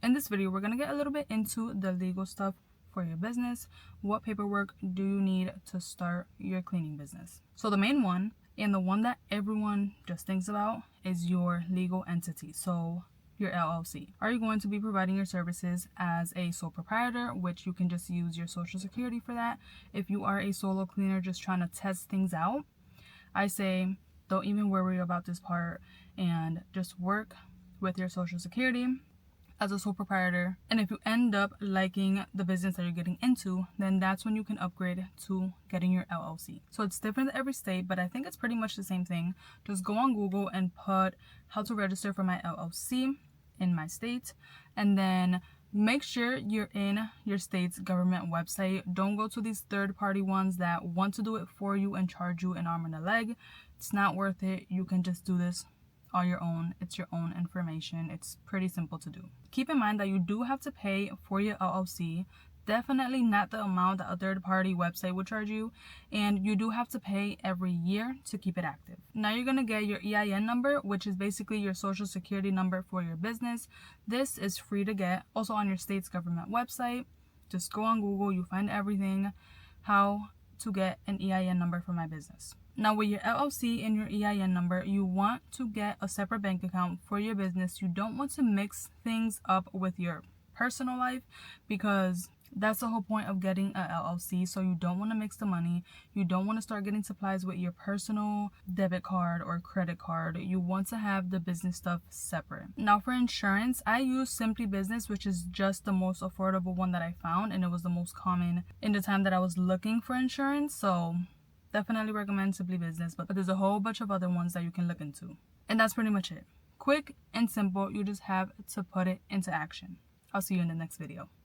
In this video, we're going to get a little bit into the legal stuff for your business. What paperwork do you need to start your cleaning business? So the main one, and the one that everyone just thinks about, is your legal entity. So your LLC. Are you going to be providing your services as a sole proprietor, which you can just use your social security for that? If you are a solo cleaner just trying to test things out, I say don't even worry about this part and just work with your social security as a sole proprietor. And if you end up liking the business that you're getting into, then that's when you can upgrade to getting your LLC. So it's different in every state, but I think it's pretty much the same thing. Just go on Google and put how to register for my LLC in my state, and then make sure you're in your state's government website. Don't go to these third-party ones that want to do it for you and charge you an arm and a leg. It's not worth it. You can just do this on your own. It's your own information. It's pretty simple to do. Keep in mind that you do have to pay for your LLC. Definitely not the amount that a third-party website would charge you, and you do have to pay every year to keep it active. Now you're going to get your EIN number, which is basically your social security number for your business. This is free to get, also on your state's government website. Just go on Google, you find everything, how to get an EIN number for my business. Now with your LLC and your EIN number, you want to get a separate bank account for your business. You don't want to mix things up with your personal life, because that's the whole point of getting a LLC. So you don't want to mix the money. You don't want to start getting supplies with your personal debit card or credit card. You want to have the business stuff separate. Now for insurance, I use Simply Business, which is just the most affordable one that I found, and it was the most common in the time that I was looking for insurance. So definitely recommend Simply Business, but there's a whole bunch of other ones that you can look into. And that's pretty much it. Quick and simple. You just have to put it into action. I'll see you in the next video.